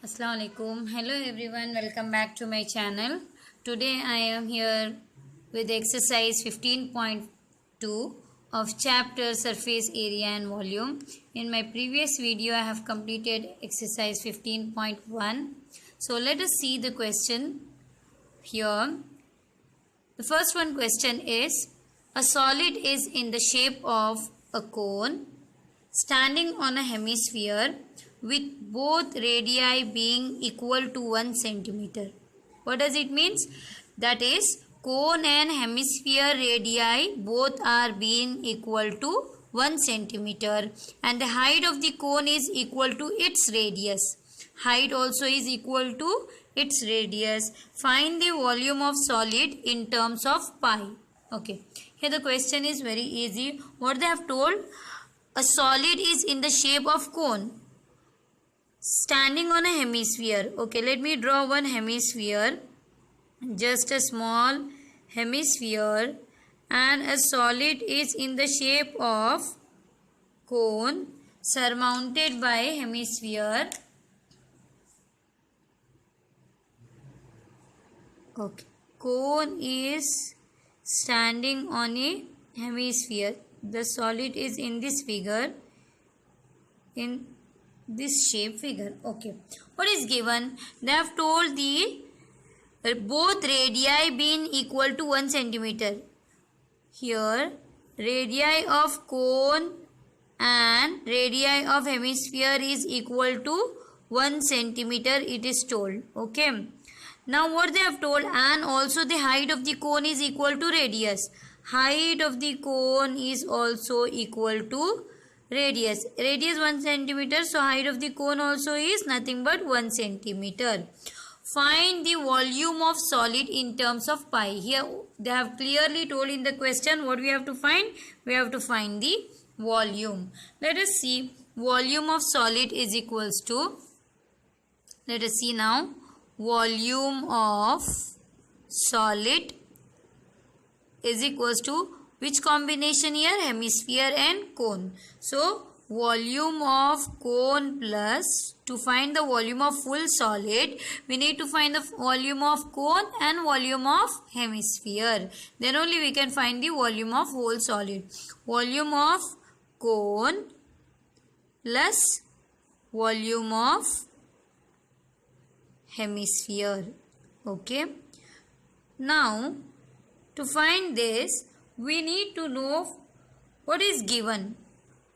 Assalamualaikum. Hello everyone, welcome back to my channel. Today I am here with exercise 15.2 of chapter surface area and volume. In my previous video I have completed exercise 15.1. So let us see the question here. The first one question is, a solid is in the shape of a cone standing on a hemisphere with both radii being equal to 1 centimeter. What does it means? That is, cone and hemisphere radii both are being equal to 1 centimeter and the height of the cone is equal to its radius. Height also is equal to its radius. Find the volume of solid in terms of pi. Okay, here the question is very easy. What they have told? A solid is in the shape of cone standing on a hemisphere. Okay, let me draw one hemisphere, just a small hemisphere, and a solid is in the shape of cone surmounted by hemisphere. Okay, cone is standing on a hemisphere. The solid is in this figure, in this shape figure. Okay, what is given? They have told the both radii being equal to 1 centimeter. Here radii of cone and radii of hemisphere is equal to 1 centimeter, it is told. Okay, now what they have told, and also the height of the cone is equal to radius. Height of the cone is also equal to radius. Radius 1 centimeter, so height of the cone also is nothing but 1 centimeter. Find the volume of solid in terms of pi. Here they have clearly told in the question what we have to find. We have to find the volume. Let us see. Volume of solid is equals to, let us see now, volume of solid is equals to which combination here? Hemisphere and cone. So volume of cone plus, to find the volume of full solid we need to find the volume of cone and volume of hemisphere. Then only we can find the volume of whole solid. Volume of cone plus volume of hemisphere. Okay, now to find this we need to know what is given.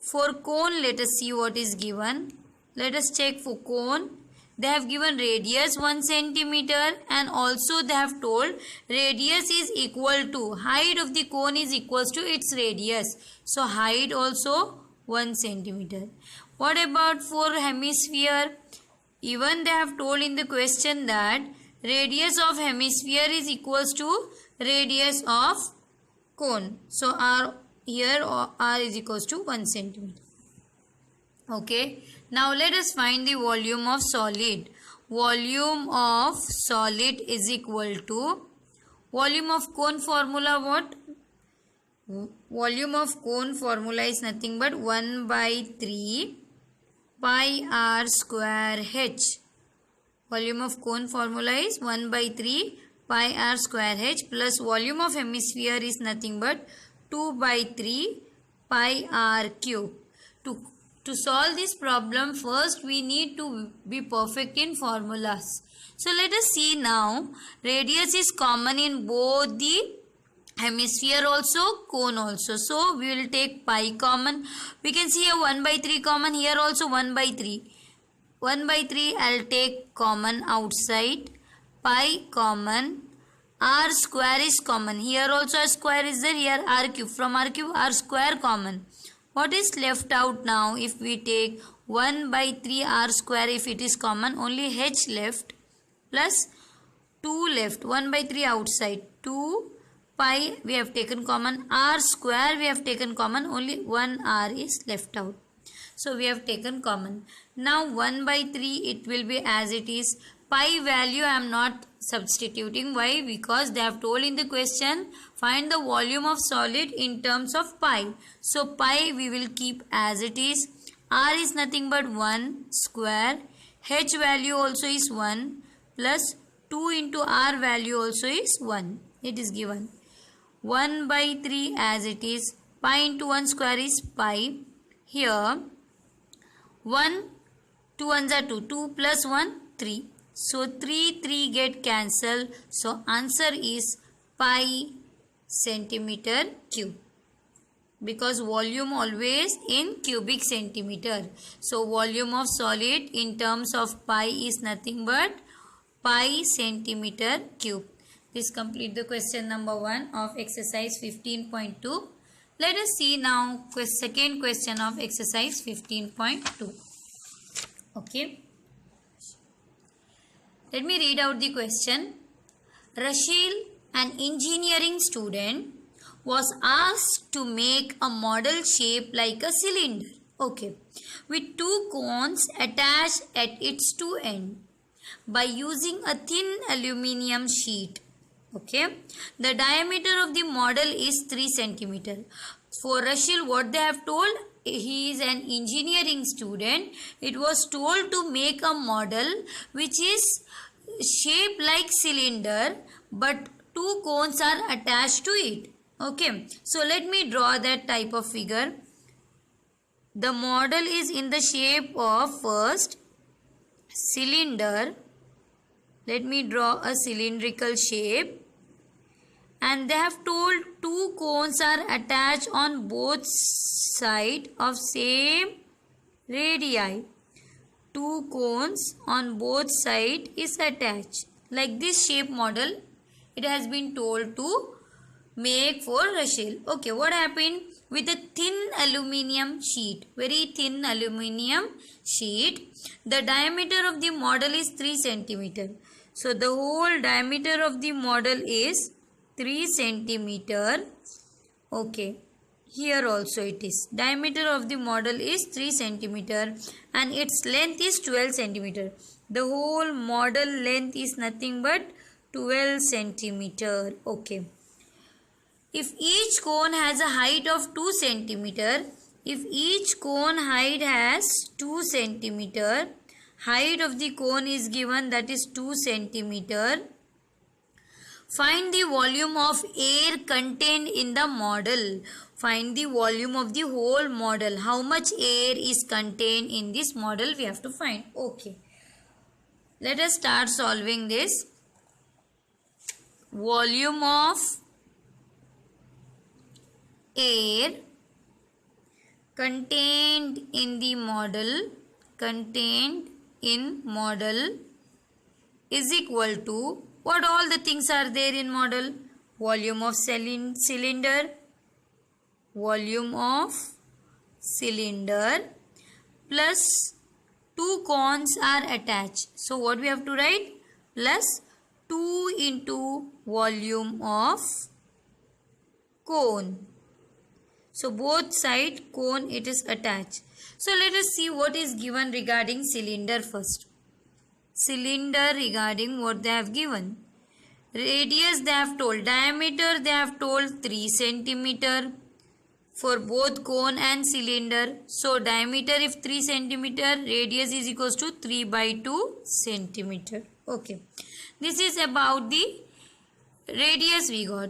For cone, let us see what is given. Let us check for cone. They have given radius 1 centimeter and also they have told radius is equal to, height of the cone is equals to its radius. So height also 1 centimeter. What about for hemisphere? Even they have told in the question that radius of hemisphere is equals to radius of cone. So R here, R is equals to 1 centimeter. Okay, now let us find the volume of solid. Volume of solid is equal to, volume of cone formula what? Volume of cone formula is nothing but 1 by 3 pi r square h. Volume of cone formula is 1 by 3 pi r square h plus volume of hemisphere is nothing but 2 by 3 pi r cube. To solve this problem, first we need to be perfect in formulas. So let us see now. Radius is common in both the hemisphere also, cone also. So we will take pi common. We can see a 1 by 3 common, here also 1 by 3. 1 by 3 I will take common outside. Pi common. R square is common. Here also a square is there. Here R cube. From R cube R square common. What is left out now? If we take 1 by 3 R square, if it is common, only H left plus 2 left. 1 by 3 outside. 2 pi we have taken common. R square we have taken common. Only 1 R is left out. So we have taken common. Now 1 by 3 it will be as it is. Pi value I am not substituting. Why? Because they have told in the question find the volume of solid in terms of pi. So pi we will keep as it is. R is nothing but 1 square. h value also is 1 plus 2 into r value also is 1. It is given 1 by 3 as it is. Pi into 1 square is pi. Here 1, 2 ones are 2, 2 plus 1, 3. So 3 get cancelled. So answer is pi centimeter cube. Because volume always in cubic centimeter. So volume of solid in terms of pi is nothing but pi centimeter cube. This complete the question number 1 of exercise 15.2. Let us see now second question of exercise 15.2. Okay. Let me read out the question. Rashil, an engineering student, was asked to make a model shape like a cylinder, okay, with two cones attached at its two ends by using a thin aluminium sheet. Okay, the diameter of the model is 3 cm. For Rashil, what they have told, he is an engineering student. It was told to make a model which is shaped like cylinder, but two cones are attached to it. Okay, so let me draw that type of figure. The model is in the shape of first cylinder. Let me draw a cylindrical shape. And they have told two cones are attached on both sides of same radii. Two cones on both sides is attached. Like this shape model, it has been told to make for Rashil. Okay, what happened? With a thin aluminium sheet, very thin aluminium sheet, the diameter of the model is 3 cm. So the whole diameter of the model is 3 cm. Okay, here also it is. Diameter of the model is 3 cm and its length is 12 cm. The whole model length is nothing but 12 cm. Okay. If each cone has a height of 2 cm, if each cone height has 2 cm, height of the cone is given, that is 2 cm. Find the volume of air contained in the model. Find the volume of the whole model. How much air is contained in this model we have to find. Okay. Let us start solving this. Volume of air contained in the model is equal to what all the things are there in model. Volume of cylinder, volume of cylinder plus two cones are attached. So what we have to write? Plus 2 into volume of cone. So both side cone it is attached. So let us see what is given regarding cylinder first. Cylinder regarding what they have given. Radius they have told. Diameter they have told 3 cm for both cone and cylinder. So diameter if 3 cm, radius is equals to 3 by 2 cm. Okay. This is about the radius we got.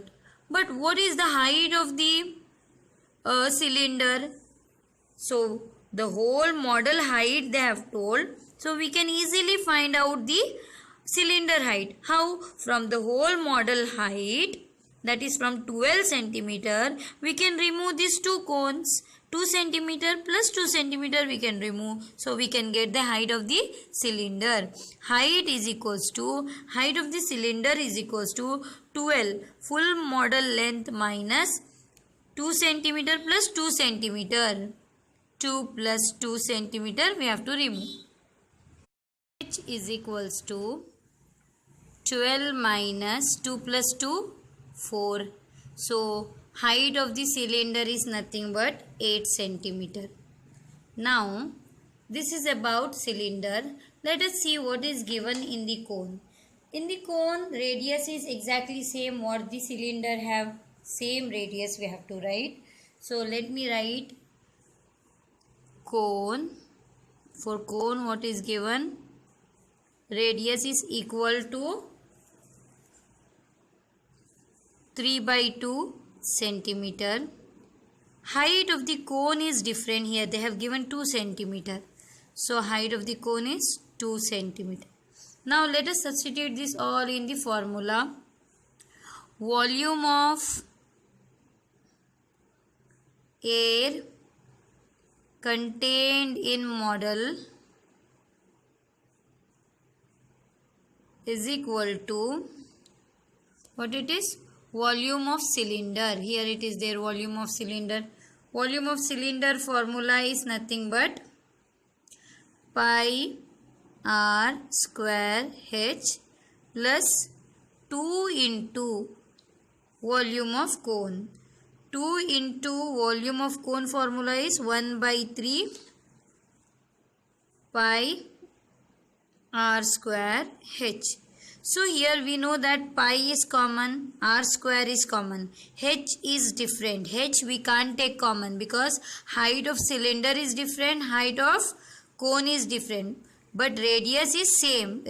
But what is the height of the cylinder? So the whole model height they have told. So we can easily find out the cylinder height. How? From the whole model height, that is from 12 cm, we can remove these two cones. 2 cm plus 2 cm we can remove. So we can get the height of the cylinder. Height is equals to, height of the cylinder is equals to 12 full model length minus 2 cm plus 2 cm. 2 plus 2 cm we have to remove. H is equals to 12 minus 2 plus 2, 4. So height of the cylinder is nothing but 8 cm. Now this is about cylinder. Let us see what is given in the cone. In the cone, radius is exactly same what the cylinder have. Same radius we have to write. So let me write cone. For cone what is given? radius is equal to 3/2 centimeter. Height of the cone is different here. They have given 2 centimeter. So height of the cone is 2 centimeter. Now let us substitute this all in the formula. Volume of air contained in model is equal to what it is? Volume of cylinder. Here it is there, volume of cylinder. Volume of cylinder formula is nothing but pi r square h plus 2 into volume of cone. 2 into volume of cone formula is 1/3 pi r square h. So here we know that pi is common, r square is common, h is different. H we can't take common because height of cylinder is different, height of cone is different, but radius is same.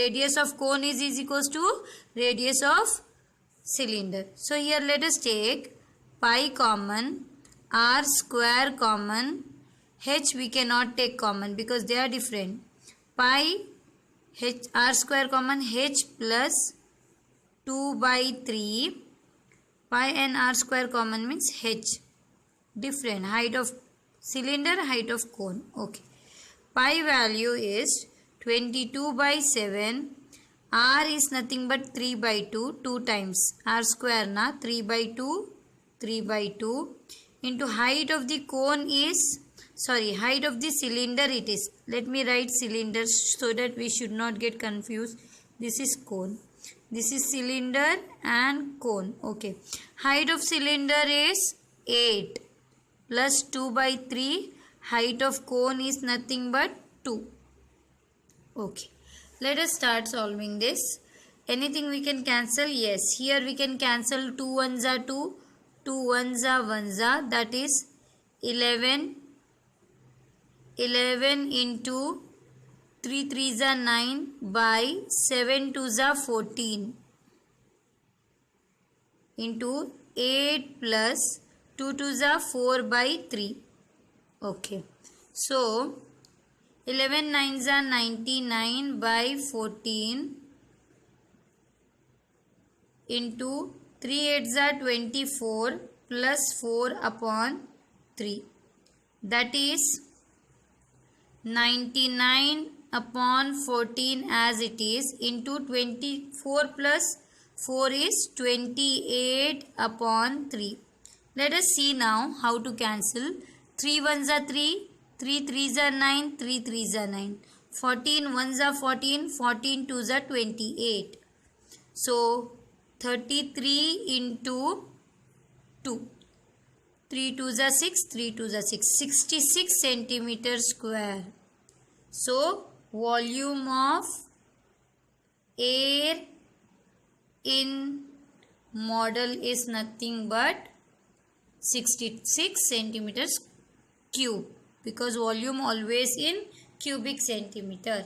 Radius of cone is equals to radius of cylinder. So here let us take pi common, r square common, h we cannot take common because they are different. Pi h r square common, h plus 2/3 pi and r square common means h. Different height of cylinder, height of cone. Okay. Pi value is 22/7. R is nothing but 3/2. 2 times r square na 3/2. 3/2 into height of the cone is height of the cylinder it is. Let me write cylinder so that we should not get confused. This is cone. This is cylinder and cone. Okay. Height of cylinder is 8 plus 2/3. Height of cone is nothing but 2. Okay. Let us start solving this. Anything we can cancel? Yes. Here we can cancel 2 ones are 2. 2 ones are 1s are. That is 11. 11 into 3 3s are 9 by 7 2s are 14 into 8 plus 2 2s are 4/3. Okay. So 11 9s are 99 by 14 into 3 8s are 24 plus 4/3. That is 99/14 as it is into 24 plus 4 is 28/3. Let us see now how to cancel. 3 1s are 3, 3 3s are 9, 3 3s are 9. 14 1s are 14, 14 2s are 28. So 33 into 2. 3 2s are 6, 3 2s are 6. 66 centimeter square. So, volume of air in model is nothing but 66 centimeters cube because volume always in cubic centimeter.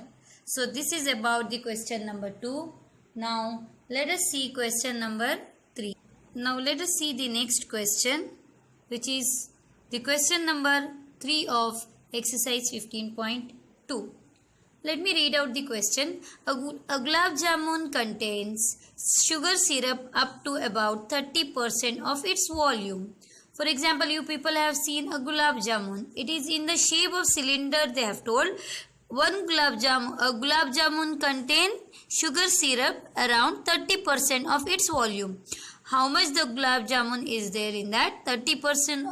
So, this is about the question number 2. Now, let us see question number 3. Now, let us see the next question, which is the question number 3 of exercise 15.2. Let me read out the question. A gulab jamun contains sugar syrup up to about 30% of its volume. For example, you people have seen a gulab jamun. It is in the shape of cylinder, they have told. A gulab jamun contains sugar syrup around 30% of its volume. How much the gulab jamun is there in that? 30%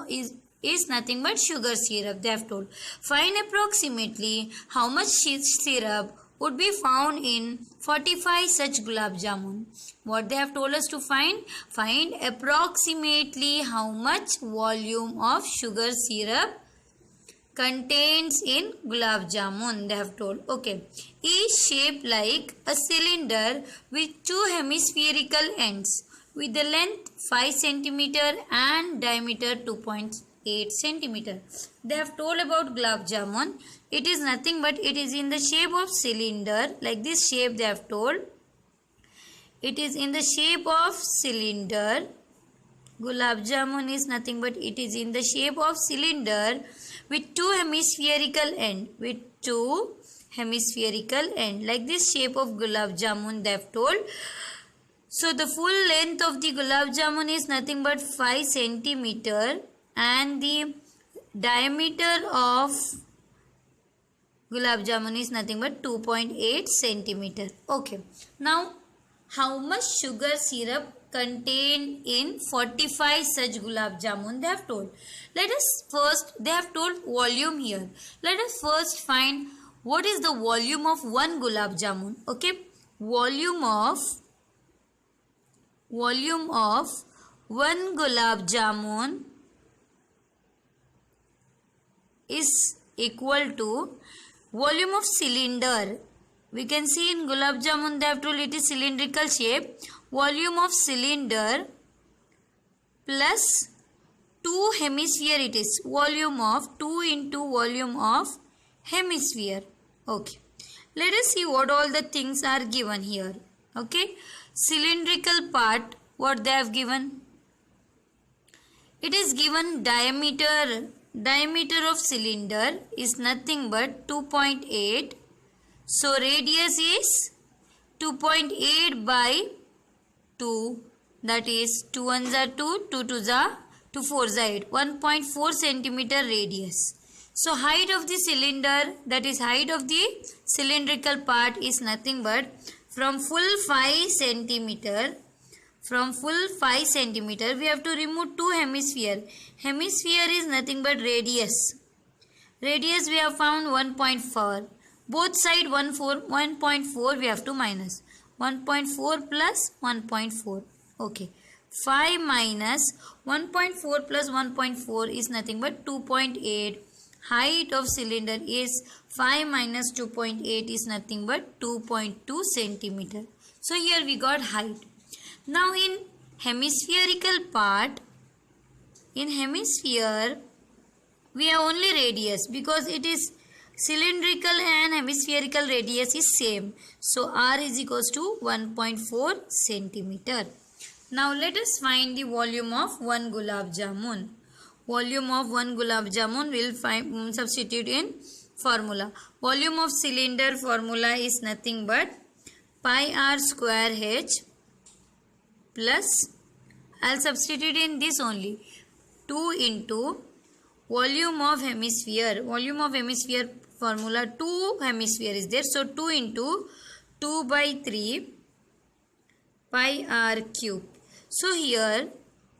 is nothing but sugar syrup, they have told. Find approximately how much syrup would be found in 45 such gulab jamun. What they have told us to find? Find approximately how much volume of sugar syrup contains in gulab jamun, they have told. Okay. Is shaped like a cylinder with 2 hemispherical ends with the length 5 cm and diameter 2.5 2.8 centimeter. They have told about gulab jamun. It is nothing but it is in the shape of cylinder, like this shape they have told. It is in the shape of cylinder. Gulab jamun is nothing but it is in the shape of cylinder with two hemispherical end. With two hemispherical end, like this shape of gulab jamun they have told. So the full length of the gulab jamun is nothing but 5 centimeter and the diameter of gulab jamun is nothing but 2.8 centimeter. Okay. Now, how much sugar syrup contained in 45 such gulab jamun they have told. Let us first, they have told volume here. Let us first find what is the volume of one gulab jamun. Okay. Volume of one gulab jamun is equal to volume of cylinder. We can see in gulab jamun they have told it is cylindrical shape. Volume of cylinder plus 2 hemisphere, it is volume of 2 into volume of hemisphere. Okay. Let us see what all the things are given here. Okay. Cylindrical part, what they have given? It is given diameter of cylinder is nothing but 2.8. So radius is 2.8 by 2, that is 2 ones are 2, 2 twos are 2 fours are 8, 1.4 centimeter radius. So height of the cylinder, that is height of the cylindrical part is nothing but from full 5 centimeter, we have to remove 2 hemisphere. Hemisphere is nothing but radius. Radius we have found 1.4. Both side 1.4 we have to minus. 1.4 plus 1.4. Okay. 5 minus 1.4 plus 1.4 is nothing but 2.8. Height of cylinder is 5 minus 2.8 is nothing but 2.2 centimeter. So here we got height. Now in hemispherical part, in hemisphere we have only radius because it is cylindrical and hemispherical radius is same. So R is equals to 1.4 centimeter. Now let us find the volume of one gulab jamun. Volume of one gulab jamun will substitute in formula. Volume of cylinder formula is nothing but pi r square h plus, I will substitute in this only, 2 into volume of hemisphere. Volume of hemisphere formula, 2 hemisphere is there. So 2 into 2 by 3 pi r cube. So here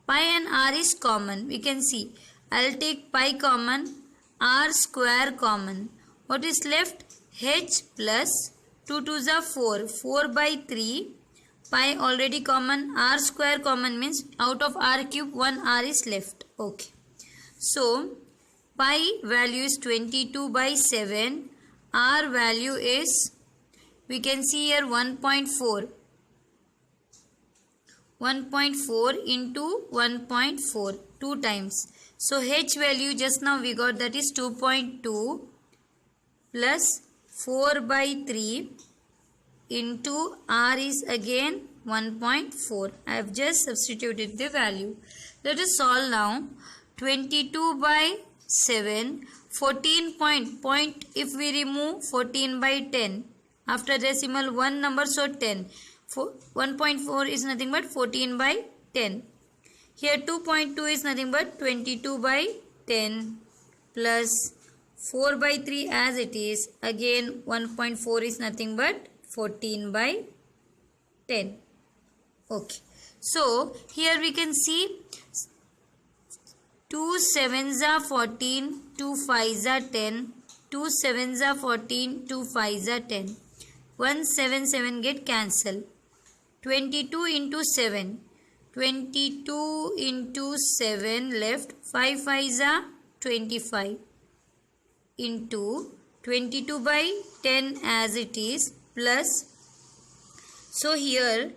pi and r is common. We can see. I will take pi common, r square common. What is left? H plus 2 twos are 4. 4 by 3. Pi already common. R square common means out of r cube 1 r is left. Okay. So pi value is 22 by 7. R value is, we can see here 1.4. 1.4 into 1.4, 2 times. So H value just now we got, that is 2.2 plus 4 by 3 into R is again 1.4. I have just substituted the value. Let us solve now. 22 by 7, 14 point, if we remove 14 by 10, after decimal 1 number, so 10. 1.4 is nothing but 14 by 10. Here 2.2 is nothing but 22 by 10 plus 4 by 3 as it is. Again 1.4 is nothing but 14 by 10. Okay. So here we can see 2 sevens are 14, 2 fives are 10, 2 sevens are 14, 2 fives are 10. 1 7 7 get cancelled. 22 into 7. 22 into 7 left. 5 5s are 25 into 22 by 10 as it is plus. So here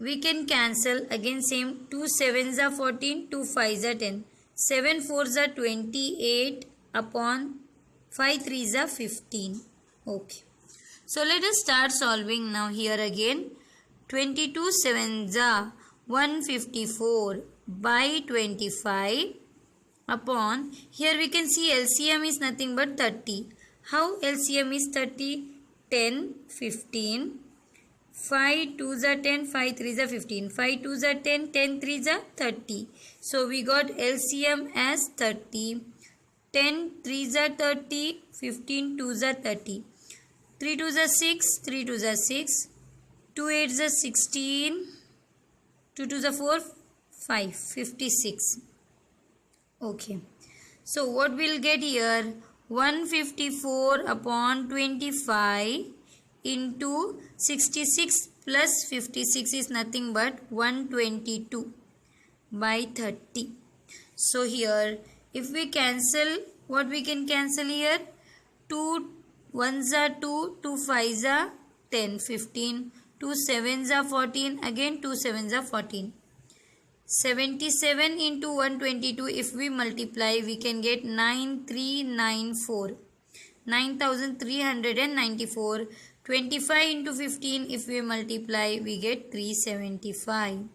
we can cancel again same. 2 7s are 14, 2 5s are 10. 7 4s are 28 upon 5 3s are 15. Okay. So let us start solving now here again. 22 7s are 154 by 25 upon, here we can see LCM is nothing but 30. How LCM is 30? 10, 15, 5 2s are 10, 5 3s are 15, 5 2s are 10, 10 3s are 30. So we got LCM as 30, 10 3s are 30, 15 2s are 30, 3 2s are 6, 3 2s are 6, 2 8s are 16, 2 2s are 4, 5, 56. Okay. So what we'll get here? 154 upon 25 into 66 plus 56 is nothing but 122 by 30. So here if we cancel, what we can cancel here? 2 1s are 2, 2 5s are 10, 15, 2 7s are 14, again 2 7s are 14. 77 into 122, if we multiply, we can get 9394. 9394. 25 into 15, if we multiply, we get 375.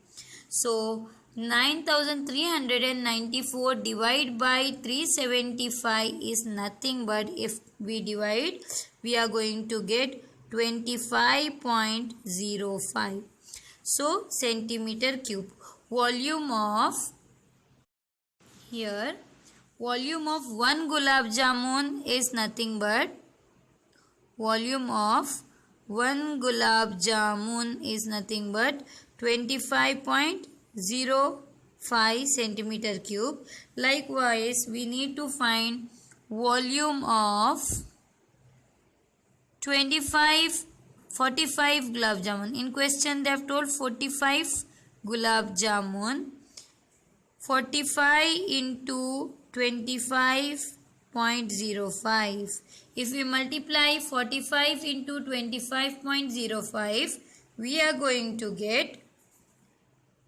So 9394 divided by 375 is nothing but, if we divide, we are going to get 25.05. So centimeter cube. Volume of, here volume of 1 gulab jamun is nothing but, volume of 1 gulab jamun is nothing but 25.05 centimeter cube. Likewise, we need to find volume of 45 gulab jamun. In question they have told 45 gulab jamun. 45 into 25.05. If we multiply 45 into 25.05, we are going to get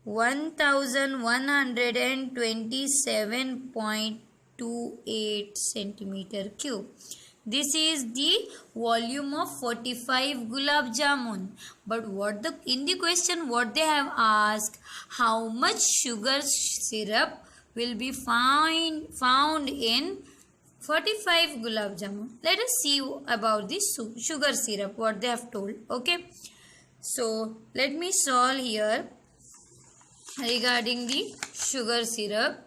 1127.28 centimeter cube. This is the volume of 45 gulab jamun. But in the question what they have asked, how much sugar syrup will be found in 45 gulab jamun. Let us see about this sugar syrup, what they have told. Okay. So let me solve here regarding the sugar syrup.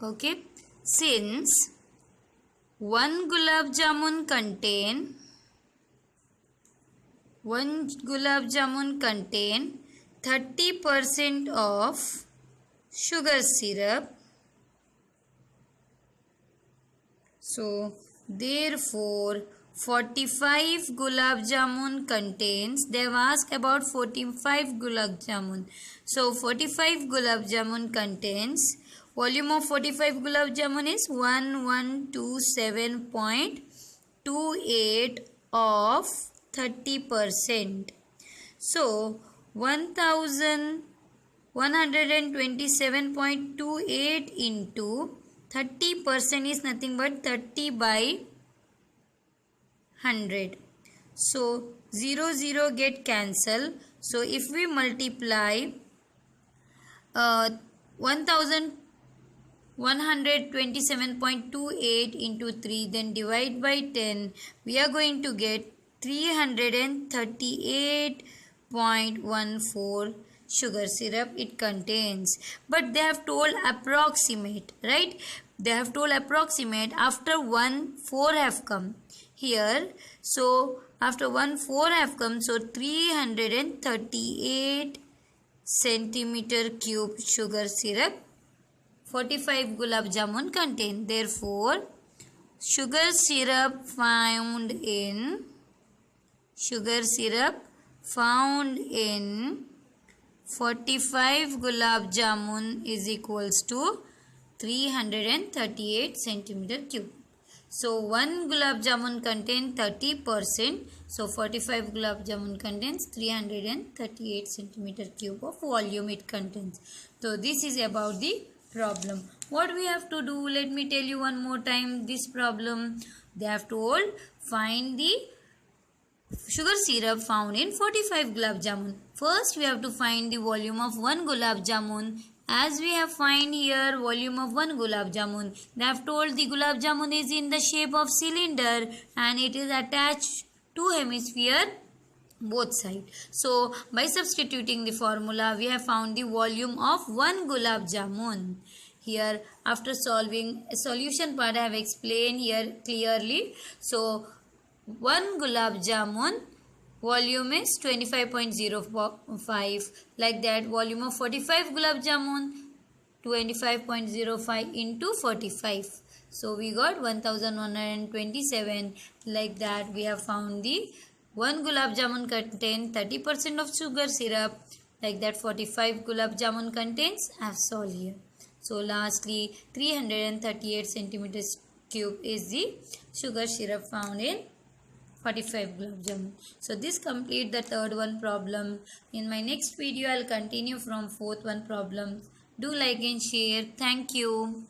Okay. Since 1 gulab jamun contain 30% of sugar syrup. So therefore 45 gulab jamun contains, they have asked about 45 gulab jamun. So 45 gulab jamun contains, volume of 45 gulab jamun is 1127.28 of 30%. So 1127.28 into 30% is nothing but 30 by 100. So 0 get cancelled. So if we multiply 1127.28 into 3, then divide by 10, we are going to get 338.14 sugar syrup it contains. But they have told approximate, right? They have told approximate after 1 4 have come here. So after 1 4 have come, so 338 centimeter cube sugar syrup 45 gulab jamun contain. Therefore sugar syrup found in 45 gulab jamun is equals to 338 centimeter cube. So 1 gulab jamun contains 30%. So 45 gulab jamun contains 338 centimeter cube of volume it contains. So this is about the problem. What we have to do, let me tell you one more time this problem. They have told find the sugar syrup found in 45 gulab jamun. First we have to find the volume of 1 gulab jamun. As we have find here volume of 1 gulab jamun, they have told the gulab jamun is in the shape of cylinder and it is attached to hemisphere both sides. So by substituting the formula we have found the volume of 1 gulab jamun. Here after solving a solution part I have explained here clearly. So 1 gulab jamun volume is 25.05, like that volume of 45 gulab jamun 25.05 into 45. So we got 1127. Like that we have found the 1 gulab jamun contains 30% of sugar syrup. Like that 45 gulab jamun contains, I have solved here. So lastly 338 centimeters cube is the sugar syrup found in 45 gulab jamun. So this complete the third one problem. In my next video I'll continue from fourth one problem. Do like and share. Thank you.